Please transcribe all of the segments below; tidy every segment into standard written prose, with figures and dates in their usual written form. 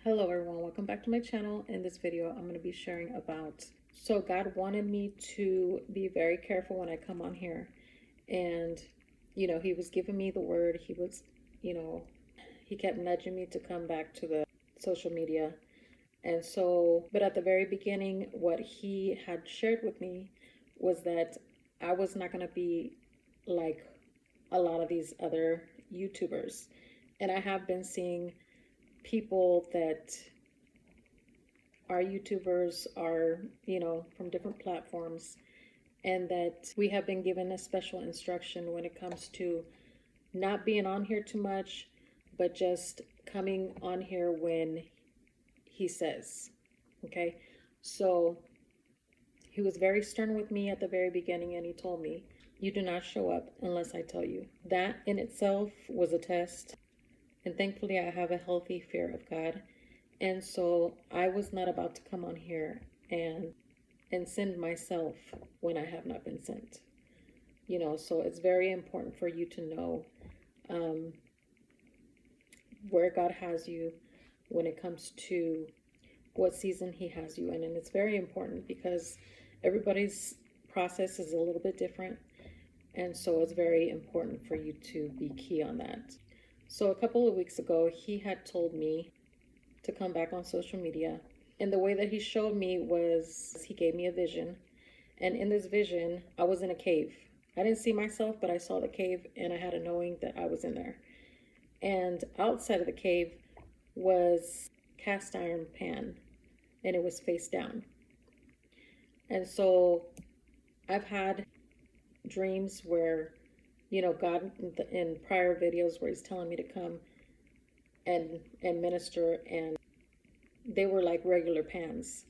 Hello everyone, welcome back to my channel. In this video I'm going to be sharing about, God wanted me to be very careful when I come on here, and he was giving me the word. He was, he kept nudging me to come back to the social media. And so, but at the very beginning, what he had shared with me was that I was not going to be like a lot of these other YouTubers. And I have been seeing people that are YouTubers, are, from different platforms, and that we have been given a special instruction when it comes to not being on here too much, but just coming on here when he says. Okay, so he was very stern with me at the very beginning, and he told me, you do not show up unless I tell you. That in itself was a test, and thankfully I have a healthy fear of God. And so I was not about to come on here and send myself when I have not been sent. So it's very important for you to know where God has you when it comes to what season he has you in. And it's very important because everybody's process is a little bit different. And so it's very important for you to be key on that. So a couple of weeks ago, he had told me to come back on social media. And the way that he showed me was he gave me a vision. And in this vision, I was in a cave. I didn't see myself, but I saw the cave, and I had a knowing that I was in there. And outside of the cave was cast iron pan, and it was face down. And so I've had dreams where, God in prior videos where he's telling me to come and minister, and they were like regular pans.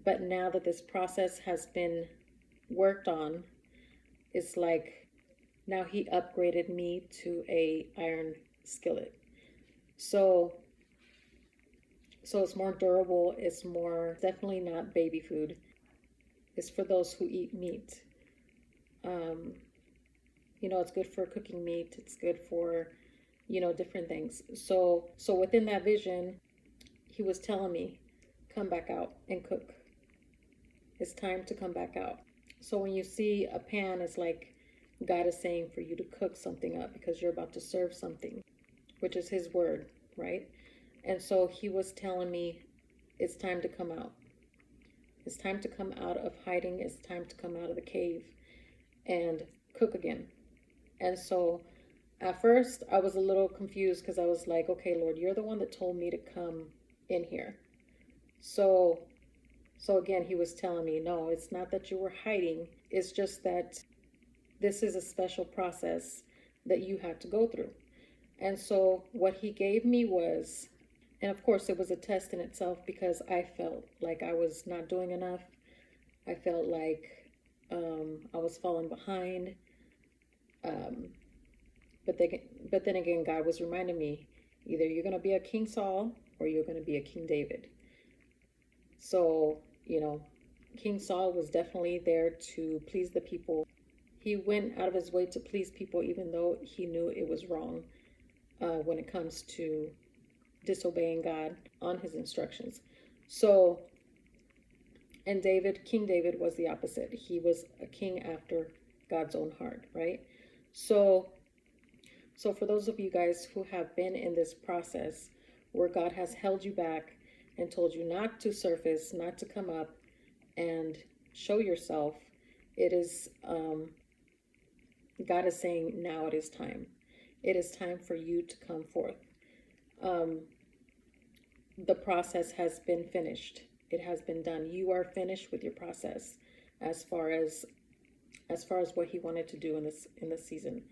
But now that this process has been worked on, it's like now he upgraded me to a iron skillet. So it's more durable. It's more, definitely not baby food. It's for those who eat meat. It's good for cooking meat. It's good for, different things. So within that vision, he was telling me, come back out and cook. It's time to come back out. So when you see a pan, it's like God is saying for you to cook something up because you're about to serve something, which is his word, right? And so he was telling me, it's time to come out. It's time to come out of hiding. It's time to come out of the cave and cook again. And so at first I was a little confused because I was like, okay, Lord, you're the one that told me to come in here. So again, he was telling me, no, it's not that you were hiding. It's just that this is a special process that you had to go through. And so what he gave me was, and of course it was a test in itself because I felt like I was not doing enough. I felt like I was falling behind. But then again, God was reminding me, either you're going to be a King Saul or you're going to be a King David. So, King Saul was definitely there to please the people. He went out of his way to please people, even though he knew it was wrong when it comes to disobeying God on his instructions. So, and King David was the opposite. He was a king after God's own heart, right? So for those of you guys who have been in this process where God has held you back and told you not to surface, not to come up and show yourself, it is, God is saying, now it is time. It is time for you to come forth. The process has been finished. It has been done. You are finished with your process as far as what he wanted to do in this season.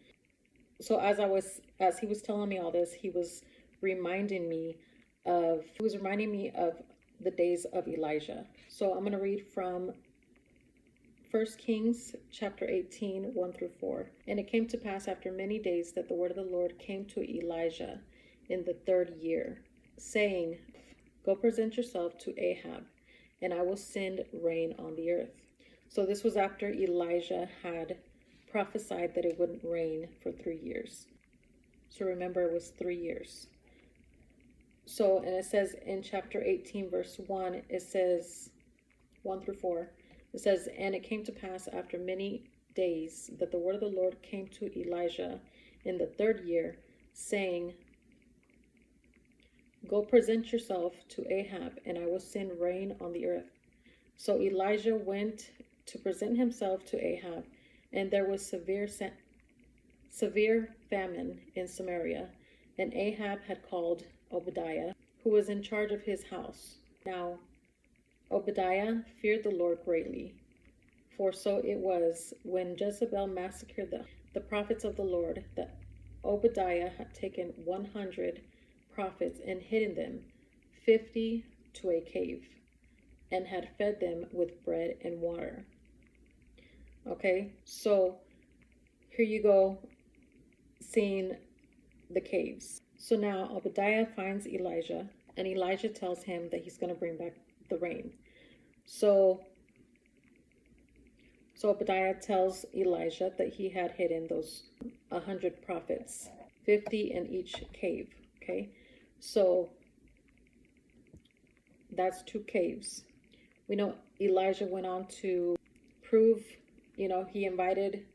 So as he was telling me all this, he was reminding me of the days of Elijah. So I'm going to read from 1 Kings chapter 18, 1 through 4. And it came to pass after many days that the word of the Lord came to Elijah in the 3rd year, saying, go present yourself to Ahab, and I will send rain on the earth. So this was after Elijah had prophesied that it wouldn't rain for 3 years. So remember, it was 3 years. So, and it says in chapter 18, verse 1, it says 1 through 4, it says, "And it came to pass after many days that the word of the Lord came to Elijah in the 3rd year, saying, Go present yourself to Ahab, and I will send rain on the earth. So Elijah went to present himself to Ahab, and there was severe famine in Samaria, and Ahab had called Obadiah, who was in charge of his house. Now Obadiah feared the Lord greatly, for so it was when Jezebel massacred the prophets of the Lord that Obadiah had taken 100 prophets and hidden them, 50 to a cave, and had fed them with bread and water." Okay, so here you go, seeing the caves. So now Obadiah finds Elijah, and Elijah tells him that he's going to bring back the rain. So Obadiah tells Elijah that he had hidden those 100 prophets, 50 in each cave. Okay, so that's 2 caves. We know Elijah went on to prove, he invited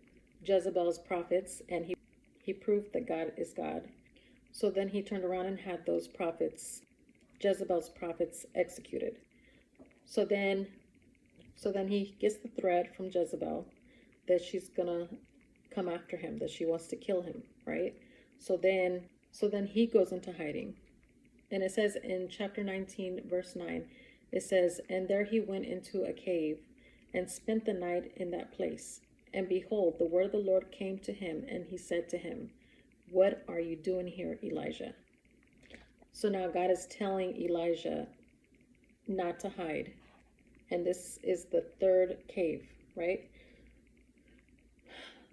Jezebel's prophets, and he proved that God is God. So then he turned around and had those prophets, Jezebel's prophets, executed. So then he gets the threat from Jezebel that she's gonna come after him, that she wants to kill him, right? So then he goes into hiding. And it says in chapter 19, verse 9, it says, "And there he went into a cave and spent the night in that place. And behold, the word of the Lord came to him, and he said to him, What are you doing here, Elijah?" So now God is telling Elijah not to hide. And this is the 3rd cave, right?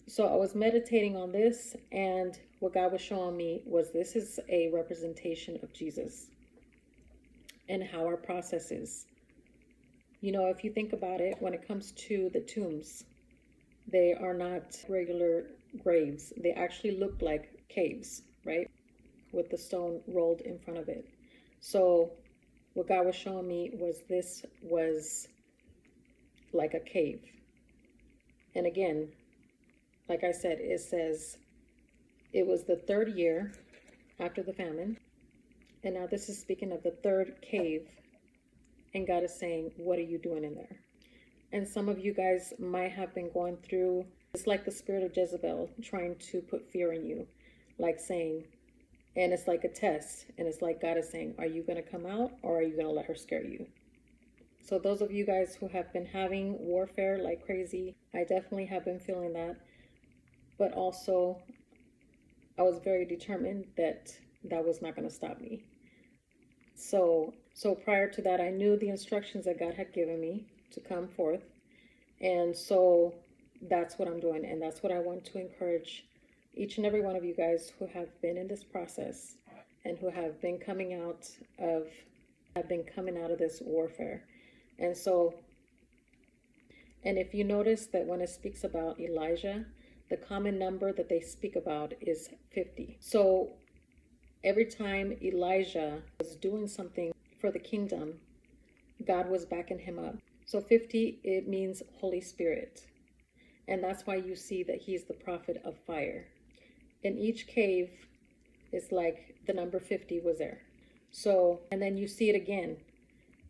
So I was meditating on this, and what God was showing me was this is a representation of Jesus and how our process is. If you think about it, when it comes to the tombs, they are not regular graves. They actually look like caves, right? With the stone rolled in front of it. So what God was showing me was this was like a cave. And again, like I said, it says it was the 3rd year after the famine. And now this is speaking of the 3rd cave. And God is saying, what are you doing in there? And some of you guys might have been going through, it's like the spirit of Jezebel trying to put fear in you, like saying, and it's like a test. And it's like God is saying, are you going to come out, or are you going to let her scare you? So those of you guys who have been having warfare like crazy, I definitely have been feeling that. But also, I was very determined that that was not going to stop me. So prior to that, I knew the instructions that God had given me to come forth. And so that's what I'm doing. And that's what I want to encourage each and every one of you guys who have been in this process and who have been coming out of this warfare. And so, and if you notice that when it speaks about Elijah, the common number that they speak about is 50. So every time Elijah was doing something for the kingdom, God was backing him up. So 50, it means Holy Spirit. And that's why you see that he's the prophet of fire. In each cave, it's like the number 50 was there. So, and then you see it again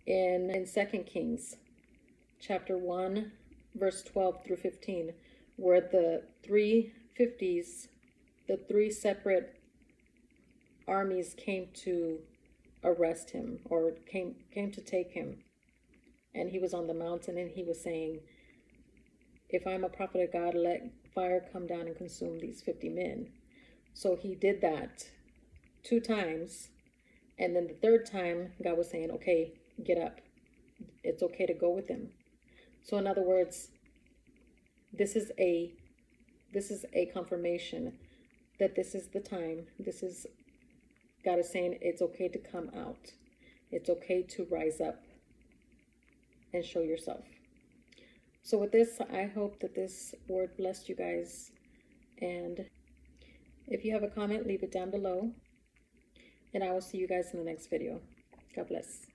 in 2 Kings, chapter 1, verse 12 through 15, where the 3 50s, the 3 separate armies came to arrest him, or came to take him. And he was on the mountain, and he was saying, if I'm a prophet of God, let fire come down and consume these 50 men. So he did that 2 times. And then the 3rd time, God was saying, okay, get up. It's okay to go with him. So in other words, this is a confirmation that this is the time. God is saying it's okay to come out. It's okay to rise up and show yourself. So with this, I hope that this word blessed you guys. And if you have a comment, leave it down below. And I will see you guys in the next video. God bless.